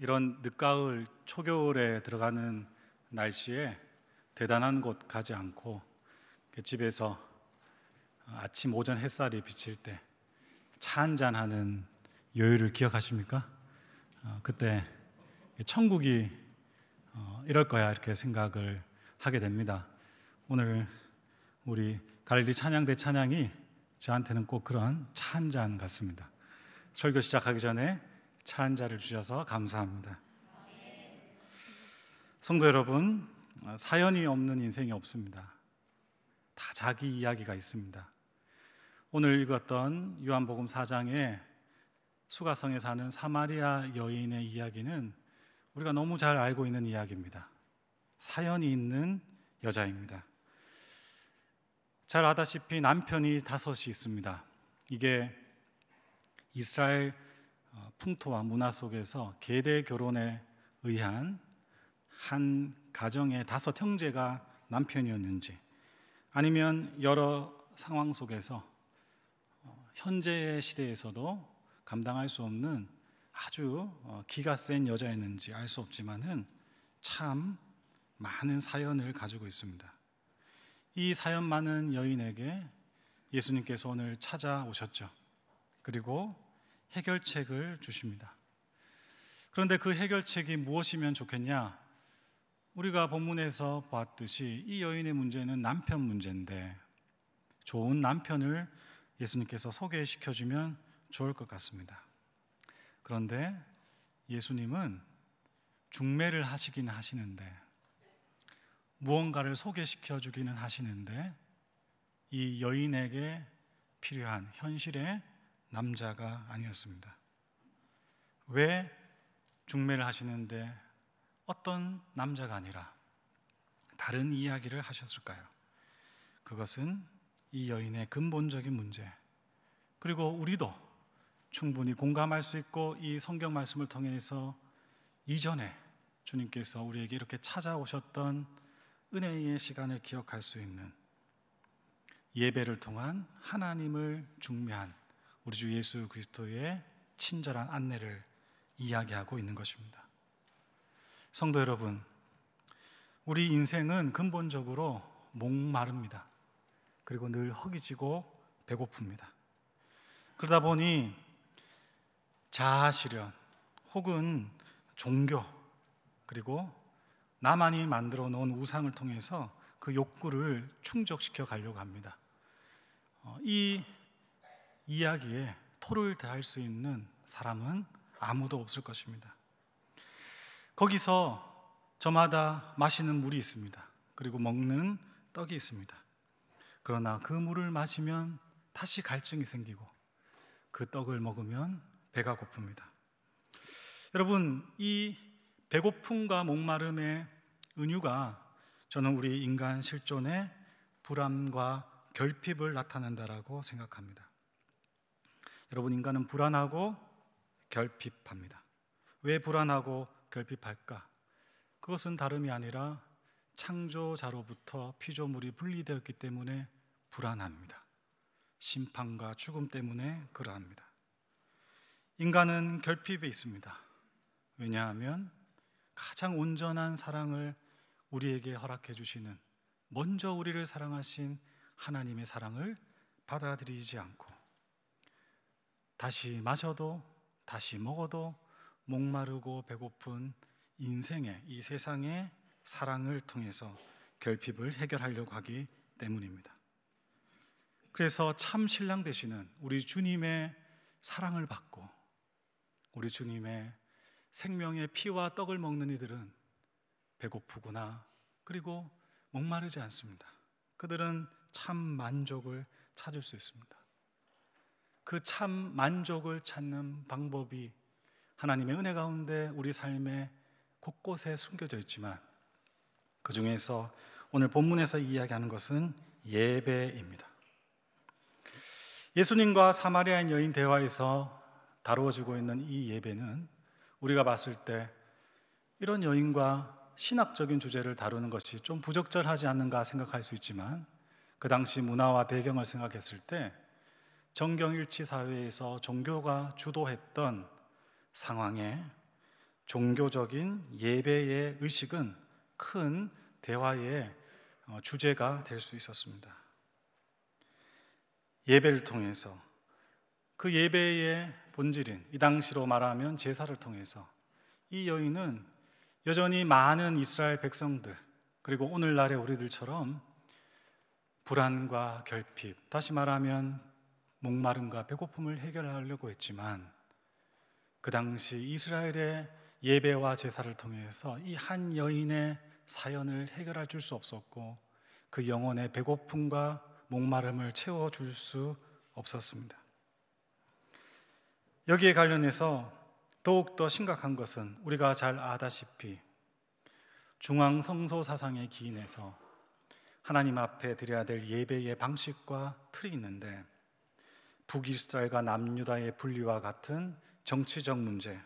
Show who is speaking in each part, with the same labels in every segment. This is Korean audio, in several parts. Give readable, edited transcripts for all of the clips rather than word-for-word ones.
Speaker 1: 이런 늦가을 초겨울에 들어가는 날씨에 대단한 곳 가지 않고 집에서 아침 오전 햇살이 비칠 때 차 한잔하는 여유를 기억하십니까? 그때 천국이 이럴 거야 이렇게 생각을 하게 됩니다. 오늘 우리 갈릴리 찬양대 찬양이 저한테는 꼭 그런 차 한잔 같습니다. 설교 시작하기 전에 차 한 잔을 주셔서 감사합니다. 성도 여러분, 사연이 없는 인생이 없습니다. 다 자기 이야기가 있습니다. 오늘 읽었던 요한복음 4장의 수가성에 사는 사마리아 여인의 이야기는 우리가 너무 잘 알고 있는 이야기입니다. 사연이 있는 여자입니다. 잘 아다시피 남편이 5이 있습니다. 이게 이스라엘 풍토와 문화 속에서 계대 결혼에 의한 한 가정의 5 형제가 남편이었는지, 아니면 여러 상황 속에서 현재의 시대에서도 감당할 수 없는 아주 기가 센 여자였는지 알 수 없지만은 참 많은 사연을 가지고 있습니다. 이 사연 많은 여인에게 예수님께서 오늘 찾아오셨죠. 그리고 해결책을 주십니다. 그런데 그 해결책이 무엇이면 좋겠냐? 우리가 본문에서 봤듯이 이 여인의 문제는 남편 문제인데 좋은 남편을 예수님께서 소개시켜주면 좋을 것 같습니다. 그런데 예수님은 중매를 하시긴 하시는데, 무언가를 소개시켜주기는 하시는데 이 여인에게 필요한 현실의 남자가 아니었습니다. 왜 중매를 하시는데 어떤 남자가 아니라 다른 이야기를 하셨을까요? 그것은 이 여인의 근본적인 문제, 그리고 우리도 충분히 공감할 수 있고 이 성경 말씀을 통해서 이전에 주님께서 우리에게 이렇게 찾아오셨던 은혜의 시간을 기억할 수 있는, 예배를 통한 하나님을 중매한 우리 주 예수 그리스도의 친절한 안내를 이야기하고 있는 것입니다. 성도 여러분, 우리 인생은 근본적으로 목마릅니다. 그리고 늘 허기지고 배고픕니다. 그러다 보니 자아실현 혹은 종교, 그리고 나만이 만들어 놓은 우상을 통해서 그 욕구를 충족시켜 가려고 합니다. 이 이야기에 토를 대할 수 있는 사람은 아무도 없을 것입니다. 거기서 저마다 마시는 물이 있습니다. 그리고 먹는 떡이 있습니다. 그러나 그 물을 마시면 다시 갈증이 생기고 그 떡을 먹으면 배가 고픕니다. 여러분, 이 배고픔과 목마름의 은유가 저는 우리 인간 실존의 불안과 결핍을 나타낸다라고 생각합니다. 여러분, 인간은 불안하고 결핍합니다. 왜 불안하고 결핍할까? 그것은 다름이 아니라 창조자로부터 피조물이 분리되었기 때문에 불안합니다. 심판과 죽음 때문에 그러합니다. 인간은 결핍에 있습니다. 왜냐하면 가장 온전한 사랑을 우리에게 허락해 주시는, 먼저 우리를 사랑하신 하나님의 사랑을 받아들이지 않고 다시 마셔도 다시 먹어도 목마르고 배고픈 인생의, 이 세상의 사랑을 통해서 결핍을 해결하려고 하기 때문입니다. 그래서 참 신랑 되시는 우리 주님의 사랑을 받고 우리 주님의 생명의 피와 떡을 먹는 이들은 배고프구나, 그리고 목마르지 않습니다. 그들은 참 만족을 찾을 수 있습니다. 그 참 만족을 찾는 방법이 하나님의 은혜 가운데 우리 삶의 곳곳에 숨겨져 있지만, 그 중에서 오늘 본문에서 이야기하는 것은 예배입니다. 예수님과 사마리아인 여인 대화에서 다루어지고 있는 이 예배는 우리가 봤을 때 이런 여인과 신학적인 주제를 다루는 것이 좀 부적절하지 않는가 생각할 수 있지만, 그 당시 문화와 배경을 생각했을 때 정경일치 사회에서 종교가 주도했던 상황에 종교적인 예배의 의식은 큰 대화의 주제가 될 수 있었습니다. 예배를 통해서 그 예배의 본질인 이 당시로 말하면 제사를 통해서 이 여인은 여전히 많은 이스라엘 백성들, 그리고 오늘날의 우리들처럼 불안과 결핍, 다시 말하면 목마름과 배고픔을 해결하려고 했지만, 그 당시 이스라엘의 예배와 제사를 통해서 이 한 여인의 사연을 해결해 줄 수 없었고, 그 영혼의 배고픔과 목마름을 채워줄 수 없었습니다. 여기에 관련해서 더욱더 심각한 것은 우리가 잘 아다시피 중앙성소 사상에 기인해서 하나님 앞에 드려야 될 예배의 방식과 틀이 있는데, 북이스라엘과 남유다의 분리와 같은 정치적 문제,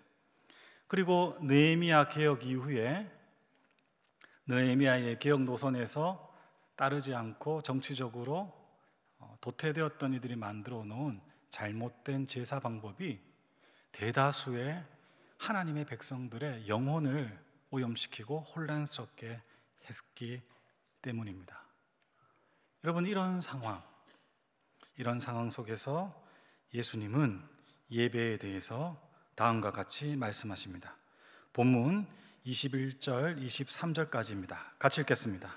Speaker 1: 그리고 느헤미야 개혁 이후에 느헤미야의 개혁 노선에서 따르지 않고 정치적으로 도태되었던 이들이 만들어 놓은 잘못된 제사 방법이 대다수의 하나님의 백성들의 영혼을 오염시키고 혼란스럽게 했기 때문입니다. 여러분, 이런 상황 속에서 예수님은 예배에 대해서 다음과 같이 말씀하십니다. 본문 21절, 23절까지입니다. 같이 읽겠습니다.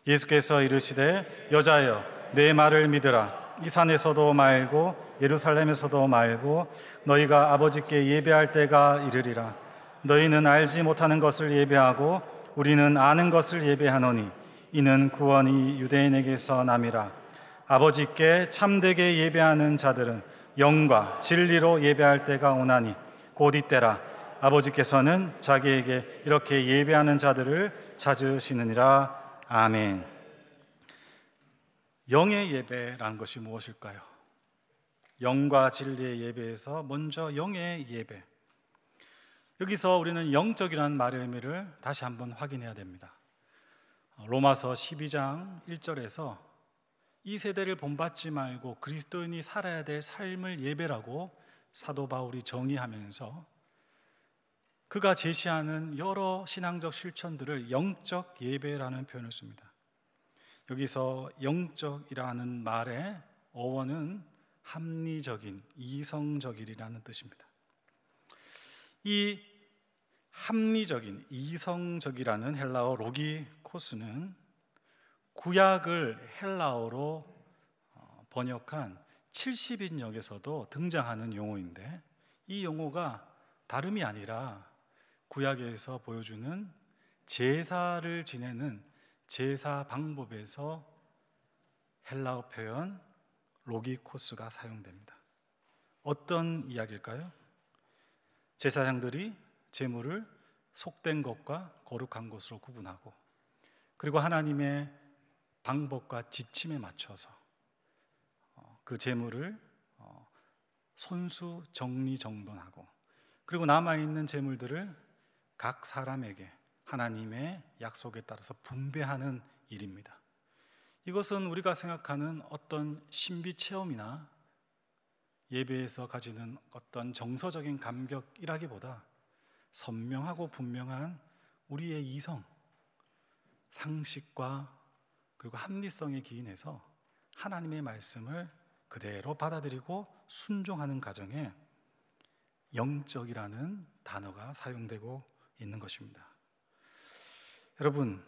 Speaker 1: 예수께서 이르시되 여자여 내 말을 믿으라. 이 산에서도 말고 예루살렘에서도 말고 너희가 아버지께 예배할 때가 이르리라. 너희는 알지 못하는 것을 예배하고 우리는 아는 것을 예배하노니 이는 구원이 유대인에게서 남이라. 아버지께 참되게 예배하는 자들은 영과 진리로 예배할 때가 오나니 곧 이때라. 아버지께서는 자기에게 이렇게 예배하는 자들을 찾으시느니라. 아멘. 영의 예배라는 것이 무엇일까요? 영과 진리의 예배에서 먼저 영의 예배. 여기서 우리는 영적이라는 말의 의미를 다시 한번 확인해야 됩니다. 로마서 12장 1절에서 이 세대를 본받지 말고 그리스도인이 살아야 될 삶을 예배라고 사도 바울이 정의하면서 그가 제시하는 여러 신앙적 실천들을 영적 예배라는 표현을 씁니다. 여기서 영적이라는 말의 어원은 합리적인, 이성적이라는 뜻입니다. 이 합리적인, 이성적이라는 헬라어 로기코스는 구약을 헬라어로 번역한 70인역에서도 등장하는 용어인데, 이 용어가 다름이 아니라 구약에서 보여주는 제사를 지내는 제사 방법에서 헬라어 표현 로기코스가 사용됩니다. 어떤 이야기일까요? 제사장들이 제물을 속된 것과 거룩한 것으로 구분하고, 그리고 하나님의 방법과 지침에 맞춰서 그 제물을 손수 정리정돈하고, 그리고 남아있는 제물들을 각 사람에게 하나님의 약속에 따라서 분배하는 일입니다. 이것은 우리가 생각하는 어떤 신비 체험이나 예배에서 가지는 어떤 정서적인 감격이라기보다 선명하고 분명한 우리의 이성, 상식과 그리고 합리성에 기인해서 하나님의 말씀을 그대로 받아들이고 순종하는 과정에 영적이라는 단어가 사용되고 있는 것입니다. 여러분,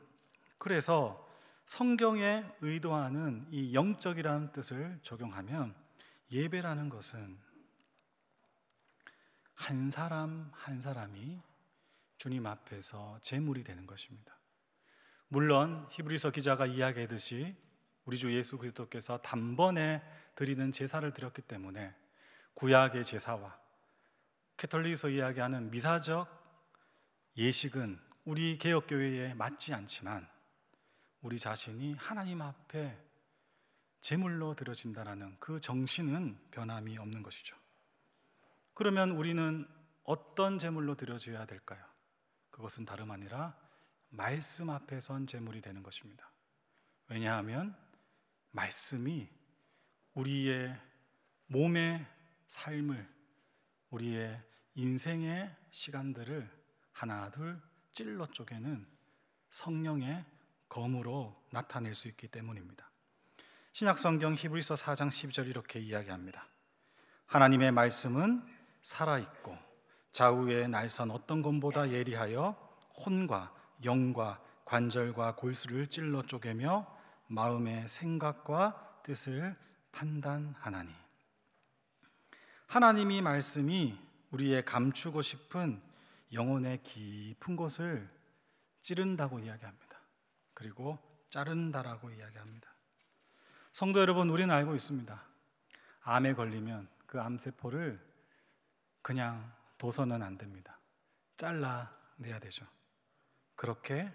Speaker 1: 그래서 성경에 의도하는 이 영적이라는 뜻을 적용하면 예배라는 것은 한 사람 한 사람이 주님 앞에서 제물이 되는 것입니다. 물론 히브리서 기자가 이야기했듯이 우리 주 예수 그리스도께서 단번에 드리는 제사를 드렸기 때문에 구약의 제사와 캐톨릭에서 이야기하는 미사적 예식은 우리 개혁교회에 맞지 않지만 우리 자신이 하나님 앞에 제물로 드려진다는 그 정신은 변함이 없는 것이죠. 그러면 우리는 어떤 제물로 드려져야 될까요? 그것은 다름 아니라 말씀 앞에 선 제물이 되는 것입니다. 왜냐하면 말씀이 우리의 몸의 삶을, 우리의 인생의 시간들을 하나 둘 찔러 쪼개는 성령의 검으로 나타낼 수 있기 때문입니다. 신약성경 히브리서 4장 12절 이렇게 이야기합니다. 하나님의 말씀은 살아있고 좌우에 날선 어떤 검보다 예리하여 혼과 영과 관절과 골수를 찔러 쪼개며 마음의 생각과 뜻을 판단하나니. 하나님이 말씀이 우리의 감추고 싶은 영혼의 깊은 곳을 찌른다고 이야기합니다. 그리고 자른다라고 이야기합니다. 성도 여러분, 우리는 알고 있습니다. 암에 걸리면 그 암세포를 그냥 둬서는 안 됩니다. 잘라내야 되죠. 그렇게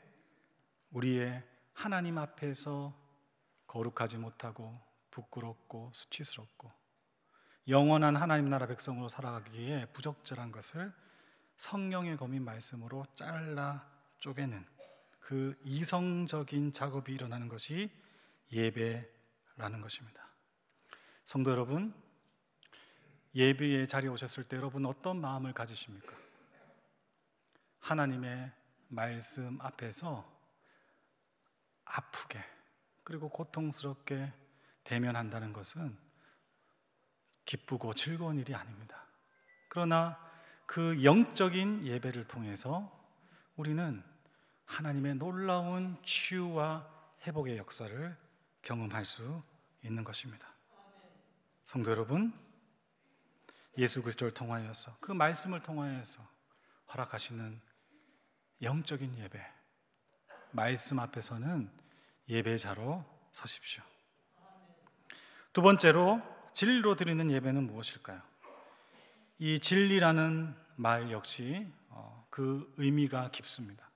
Speaker 1: 우리의 하나님 앞에서 거룩하지 못하고 부끄럽고 수치스럽고 영원한 하나님 나라 백성으로 살아가기에 부적절한 것을 성령의 검인 말씀으로 잘라 쪼개는 그 이성적인 작업이 일어나는 것이 예배라는 것입니다. 성도 여러분, 예배의 자리에 오셨을 때 여러분 어떤 마음을 가지십니까? 하나님의 말씀 앞에서 아프게 그리고 고통스럽게 대면한다는 것은 기쁘고 즐거운 일이 아닙니다. 그러나 그 영적인 예배를 통해서 우리는 하나님의 놀라운 치유와 회복의 역사를 경험할 수 있는 것입니다. 성도 여러분, 예수 그리스도를 통하여서 그 말씀을 통하여서 허락하시는 영적인 예배, 말씀 앞에서는 예배자로 서십시오. 두 번째로 진리로 드리는 예배는 무엇일까요? 이 진리라는 말 역시 그 의미가 깊습니다.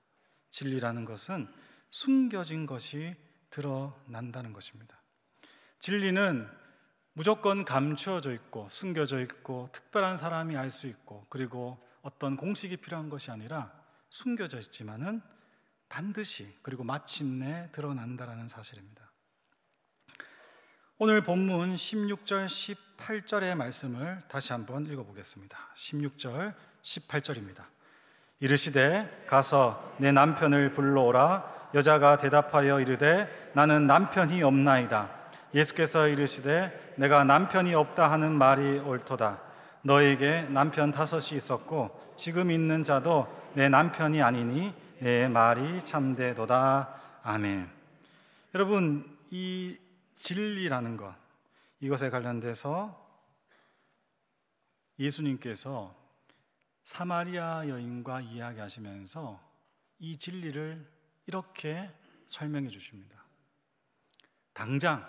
Speaker 1: 진리라는 것은 숨겨진 것이 드러난다는 것입니다. 진리는 무조건 감추어져 있고 숨겨져 있고 특별한 사람이 알 수 있고 그리고 어떤 공식이 필요한 것이 아니라 숨겨져 있지만은 반드시 그리고 마침내 드러난다라는 사실입니다. 오늘 본문 16절 18절의 말씀을 다시 한번 읽어보겠습니다. 16절 18절입니다. 이르시되 가서 내 남편을 불러오라. 여자가 대답하여 이르되 나는 남편이 없나이다. 예수께서 이르시되 내가 남편이 없다 하는 말이 옳도다. 너에게 남편 5이 있었고 지금 있는 자도 내 남편이 아니니 내 말이 참되도다. 아멘. 여러분, 이 진리라는 것, 이것에 관련돼서 예수님께서 사마리아 여인과 이야기하시면서 이 진리를 이렇게 설명해 주십니다. 당장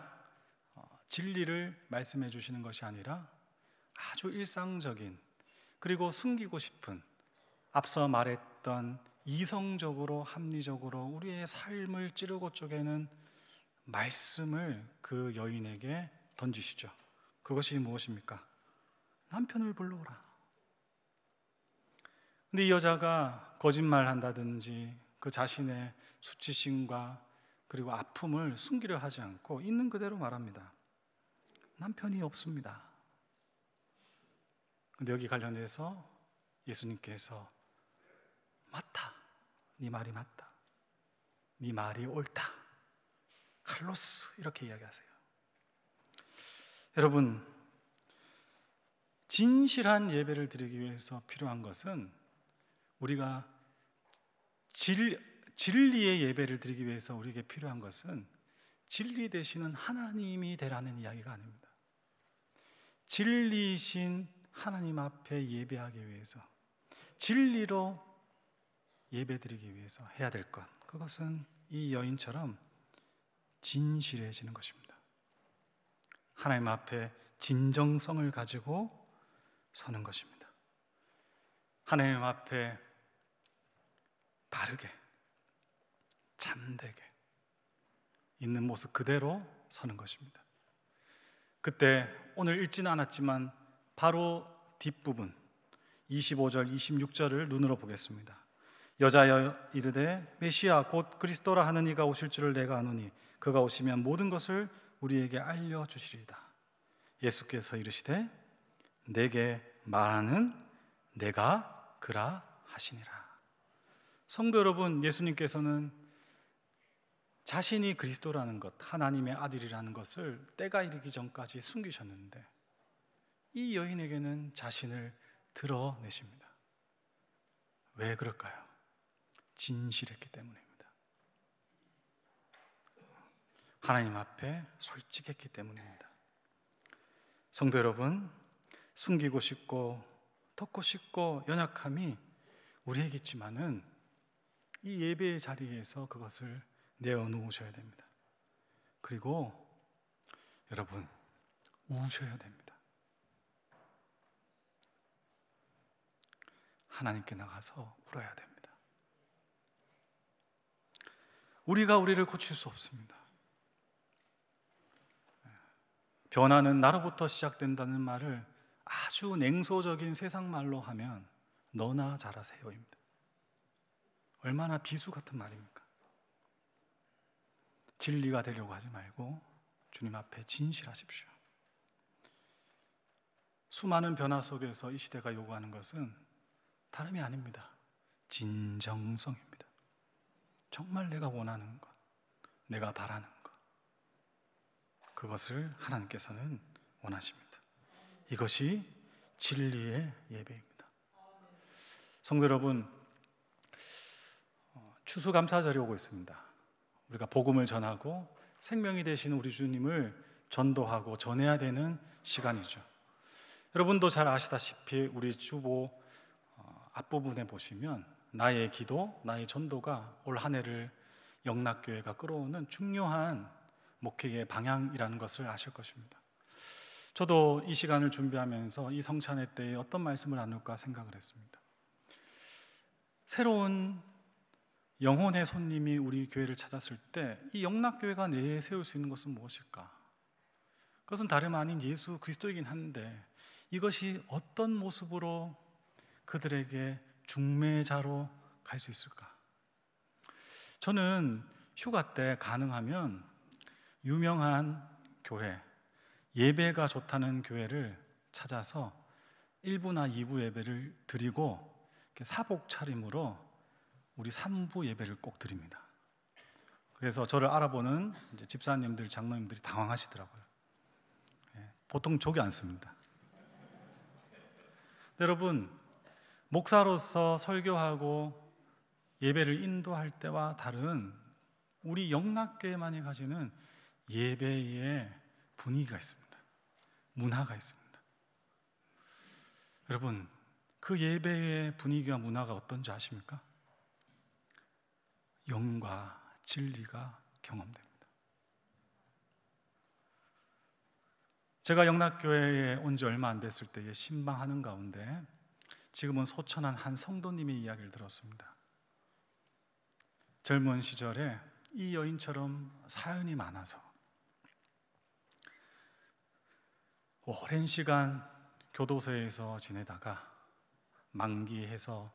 Speaker 1: 진리를 말씀해 주시는 것이 아니라 아주 일상적인 그리고 숨기고 싶은 앞서 말했던 이성적으로 합리적으로 우리의 삶을 찌르고 쪼개는 말씀을 그 여인에게 던지시죠. 그것이 무엇입니까? 남편을 불러오라. 근데 이 여자가 거짓말한다든지 그 자신의 수치심과 그리고 아픔을 숨기려 하지 않고 있는 그대로 말합니다. 남편이 없습니다. 근데 여기 관련해서 예수님께서 맞다, 네 말이 맞다, 네 말이 옳다, 칼로스, 이렇게 이야기하세요. 여러분, 진실한 예배를 드리기 위해서 필요한 것은 우리가 진리의 예배를 드리기 위해서 우리에게 필요한 것은 진리 되시는 하나님이 되라는 이야기가 아닙니다. 진리이신 하나님 앞에 예배하기 위해서, 진리로 예배드리기 위해서 해야 될 것, 그것은 이 여인처럼 진실해지는 것입니다. 하나님 앞에 진정성을 가지고 서는 것입니다. 하나님 앞에 바르게, 참되게 있는 모습 그대로 서는 것입니다. 그때 오늘 읽지는 않았지만 바로 뒷부분 25절 26절을 눈으로 보겠습니다. 여자여 이르되 메시아 곧 그리스도라 하는 이가 오실 줄을 내가 아노니 그가 오시면 모든 것을 우리에게 알려주시리이다. 예수께서 이르시되 내게 말하는 내가 그라 하시니라. 성도 여러분, 예수님께서는 자신이 그리스도라는 것, 하나님의 아들이라는 것을 때가 이르기 전까지 숨기셨는데 이 여인에게는 자신을 드러내십니다. 왜 그럴까요? 진실했기 때문입니다. 하나님 앞에 솔직했기 때문입니다. 성도 여러분, 숨기고 싶고 덮고 싶고 연약함이 우리에게 있지만은 이 예배의 자리에서 그것을 내어놓으셔야 됩니다. 그리고 여러분, 우셔야 됩니다. 하나님께 나가서 울어야 됩니다. 우리가 우리를 고칠 수 없습니다. 변화는 나로부터 시작된다는 말을 아주 냉소적인 세상 말로 하면 너나 잘하세요입니다. 얼마나 비수 같은 말입니까? 진리가 되려고 하지 말고 주님 앞에 진실하십시오. 수많은 변화 속에서 이 시대가 요구하는 것은 다름이 아닙니다. 진정성입니다. 정말 내가 원하는 것, 내가 바라는 것, 그것을 하나님께서는 원하십니다. 이것이 진리의 예배입니다. 성도 여러분, 추수감사절이 오고 있습니다. 우리가 복음을 전하고 생명이 되시는 우리 주님을 전도하고 전해야 되는 시간이죠. 여러분도 잘 아시다시피 우리 주보 앞부분에 보시면 나의 기도, 나의 전도가 올 한 해를 영락교회가 끌어오는 중요한 목회의 방향이라는 것을 아실 것입니다. 저도 이 시간을 준비하면서 이 성찬회 때에 어떤 말씀을 나눌까 생각을 했습니다. 새로운 영혼의 손님이 우리 교회를 찾았을 때 이 영락교회가 내세울 수 있는 것은 무엇일까? 그것은 다름 아닌 예수 그리스도이긴 한데 이것이 어떤 모습으로 그들에게 중매자로 갈 수 있을까? 저는 휴가 때 가능하면 유명한 교회, 예배가 좋다는 교회를 찾아서 1부나 2부 예배를 드리고 사복 차림으로 우리 3부 예배를 꼭 드립니다. 그래서 저를 알아보는 집사님들, 장로님들이 당황하시더라고요. 보통 족이 않습니다. 여러분, 목사로서 설교하고 예배를 인도할 때와 다른 우리 영락교회만이 가지는 예배의 분위기가 있습니다. 문화가 있습니다. 여러분, 그 예배의 분위기와 문화가 어떤지 아십니까? 영과 진리가 경험됩니다. 제가 영락교회에 온 지 얼마 안 됐을 때에 신방하는 가운데 지금은 소천한 한 성도님의 이야기를 들었습니다. 젊은 시절에 이 여인처럼 사연이 많아서 오랜 시간 교도소에서 지내다가 만기해서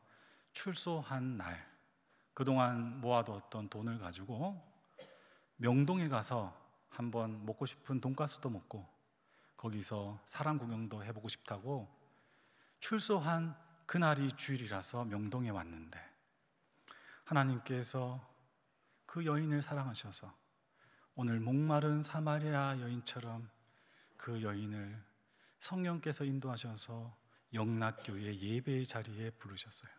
Speaker 1: 출소한 날, 그동안 모아두었던 돈을 가지고 명동에 가서 한번 먹고 싶은 돈가스도 먹고 거기서 사람 구경도 해보고 싶다고 출소한 그날이 주일이라서 명동에 왔는데 하나님께서 그 여인을 사랑하셔서 오늘 목마른 사마리아 여인처럼 그 여인을 성령께서 인도하셔서 영락교회 예배의 자리에 부르셨어요.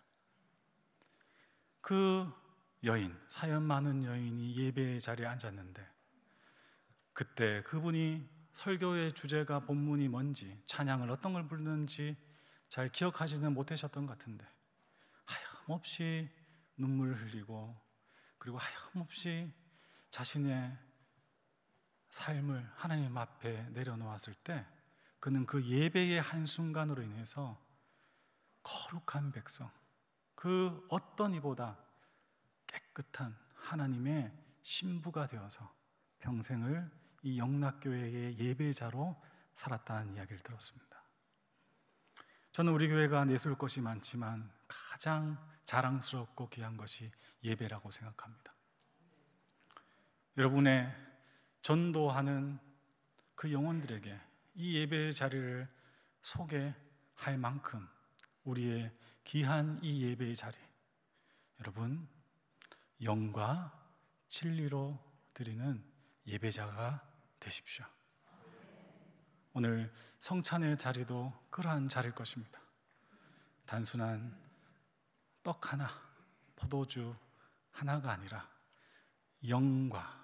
Speaker 1: 그 여인, 사연 많은 여인이 예배의 자리에 앉았는데 그때 그분이 설교의 주제가 본문이 뭔지, 찬양을 어떤 걸 부르는지 잘 기억하지는 못하셨던 것 같은데 하염없이 눈물을 흘리고 그리고 하염없이 자신의 삶을 하나님 앞에 내려놓았을 때 그는 그 예배의 한순간으로 인해서 거룩한 백성, 그 어떤 이보다 깨끗한 하나님의 신부가 되어서 평생을 이 영락교회의 예배자로 살았다는 이야기를 들었습니다. 저는 우리 교회가 내세울 것이 많지만 가장 자랑스럽고 귀한 것이 예배라고 생각합니다. 여러분의 전도하는 그 영혼들에게 이 예배의 자리를 소개할 만큼 우리의 귀한 이 예배의 자리, 여러분, 영과 진리로 드리는 예배자가 되십시오. 오늘 성찬의 자리도 그러한 자리일 것입니다. 단순한 떡 하나, 포도주 하나가 아니라 영과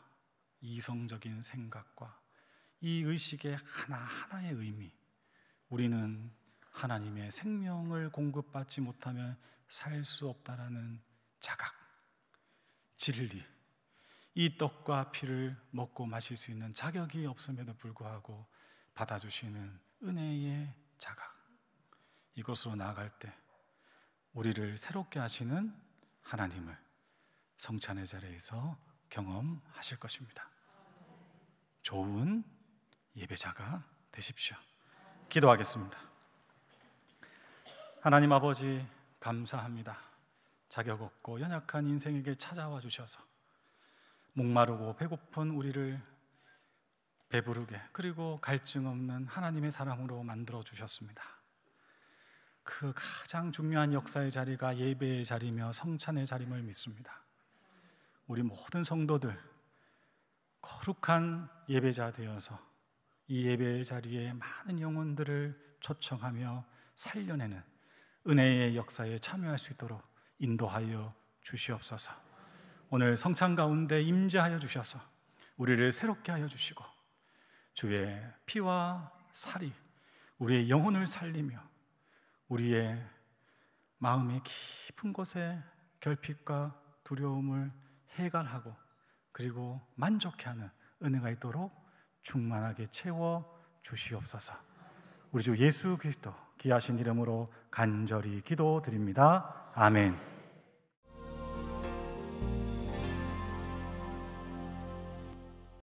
Speaker 1: 이성적인 생각과 이 의식의 하나하나의 의미, 우리는 하나님의 생명을 공급받지 못하면 살 수 없다라는 자각, 진리, 이 떡과 피를 먹고 마실 수 있는 자격이 없음에도 불구하고 받아주시는 은혜의 자각, 이것으로 나아갈 때 우리를 새롭게 하시는 하나님을 성찬의 자리에서 경험하실 것입니다. 좋은 예배자가 되십시오. 기도하겠습니다. 하나님 아버지, 감사합니다. 자격 없고 연약한 인생에게 찾아와 주셔서 목마르고 배고픈 우리를 배부르게, 그리고 갈증 없는 하나님의 사랑으로 만들어 주셨습니다. 그 가장 중요한 역사의 자리가 예배의 자리며 성찬의 자리임을 믿습니다. 우리 모든 성도들 거룩한 예배자 되어서 이 예배의 자리에 많은 영혼들을 초청하며 살려내는 은혜의 역사에 참여할 수 있도록 인도하여 주시옵소서. 오늘 성찬 가운데 임재하여 주셔서 우리를 새롭게 하여 주시고 주의 피와 살이 우리의 영혼을 살리며 우리의 마음의 깊은 곳에 결핍과 두려움을 해갈하고 그리고 만족해하는 은혜가 있도록 충만하게 채워 주시옵소서. 우리 주 예수 그리스도 귀하신 이름으로 간절히 기도드립니다. 아멘.